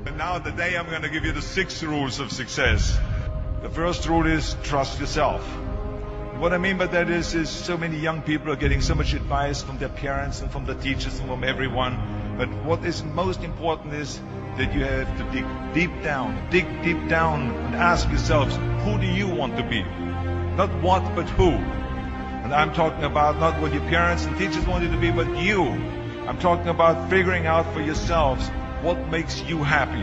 And now today I'm going to give you the 6 rules of success. The first rule is trust yourself. What I mean by that is so many young people are getting so much advice from their parents and from the teachers and from everyone. But what is most important is that you have to dig deep down and ask yourselves, who do you want to be? Not what, but who. And I'm talking about not what your parents and teachers want you to be, but you. I'm talking about figuring out for yourselves what makes you happy,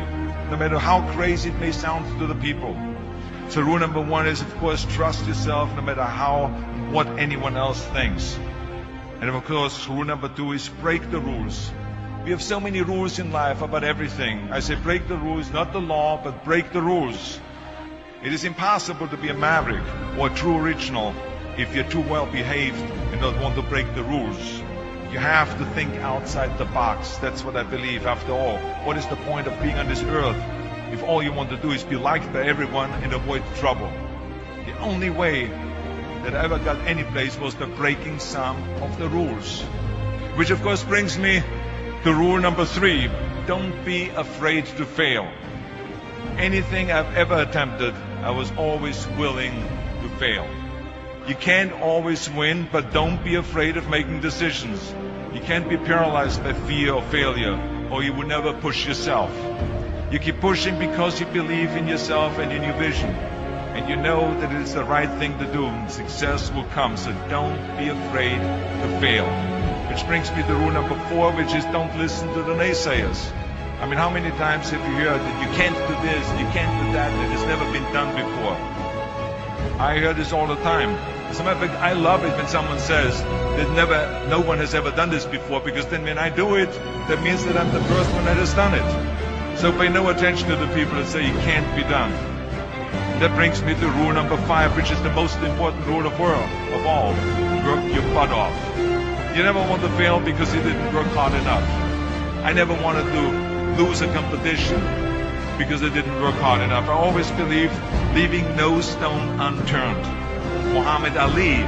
no matter how crazy it may sound to the people. So rule number 1 is, of course, trust yourself no matter what anyone else thinks. And of course, rule number 2 is break the rules. We have so many rules in life about everything. I say break the rules, not the law, but break the rules. It is impossible to be a maverick or a true original if you're too well behaved and don't want to break the rules. You have to think outside the box. That's what I believe. After all, what is the point of being on this earth if all you want to do is be liked by everyone and avoid trouble? The only way that I ever got any place was by breaking some of the rules. Which of course brings me to rule number 3. Don't be afraid to fail. Anything I've ever attempted, I was always willing to fail. You can't always win, but don't be afraid of making decisions. You can't be paralyzed by fear or failure, or you will never push yourself. You keep pushing because you believe in yourself and in your vision. And you know that it is the right thing to do, and success will come. So don't be afraid to fail. Which brings me to rule number 4, which is don't listen to the naysayers. I mean, how many times have you heard that you can't do this, you can't do that, and it's never been done before? I hear this all the time. As a matter of fact, I love it when someone says that no one has ever done this before, because then when I do it, that means that I'm the first one that has done it. So pay no attention to the people that say it can't be done. That brings me to rule number 5, which is the most important rule of all. Work your butt off. You never want to fail because you didn't work hard enough. I never wanted to lose a competition because I didn't work hard enough. I always believed leaving no stone unturned. Muhammad Ali,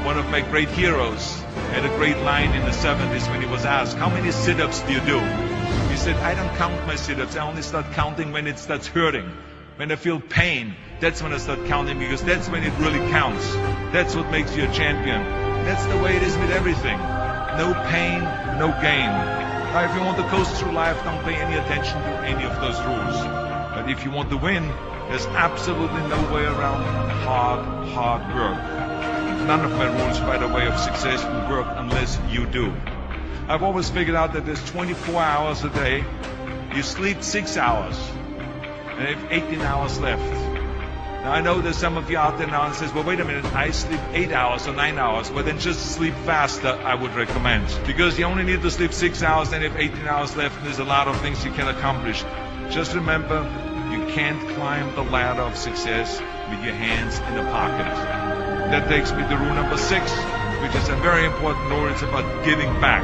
one of my great heroes, had a great line in the 70s when he was asked, how many sit-ups do you do? He said, I don't count my sit-ups. I only start counting when it starts hurting. When I feel pain, that's when I start counting, because that's when it really counts. That's what makes you a champion. That's the way it is with everything. No pain, no gain. Now, if you want to coast through life, don't pay any attention to any of those rules. But if you want to win, there's absolutely no way around hard work. None of my rules, by the way, of success will work unless you do. I've always figured out that there's 24 hours a day. You sleep 6 hours, and you have 18 hours left. Now I know there's some of you out there now and says, well, wait a minute, I sleep 8 hours or 9 hours. Well, then just sleep faster, I would recommend. Because you only need to sleep 6 hours, then you have 18 hours left, and there's a lot of things you can accomplish. Just remember, you can't climb the ladder of success with your hands in the pocket. That takes me to rule number 6, which is a very important rule. It's about giving back.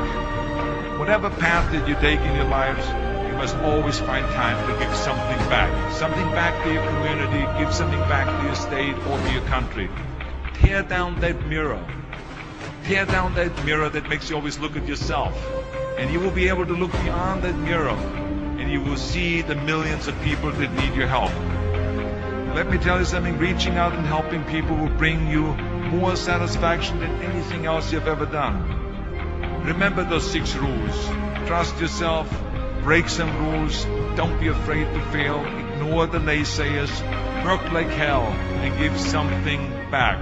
Whatever path that you take in your lives, you must always find time to give something back. Something back to your community, give something back to your state or to your country. Tear down that mirror. Tear down that mirror that makes you always look at yourself. And you will be able to look beyond that mirror, and you will see the millions of people that need your help. Let me tell you something, reaching out and helping people will bring you more satisfaction than anything else you've ever done. Remember those 6 rules. Trust yourself, break some rules, don't be afraid to fail, ignore the naysayers, work like hell, and give something back.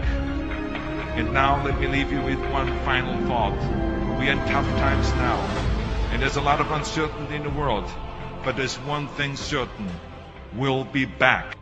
And now let me leave you with one final thought. We are in tough times now, and there's a lot of uncertainty in the world, but there's one thing certain: we'll be back.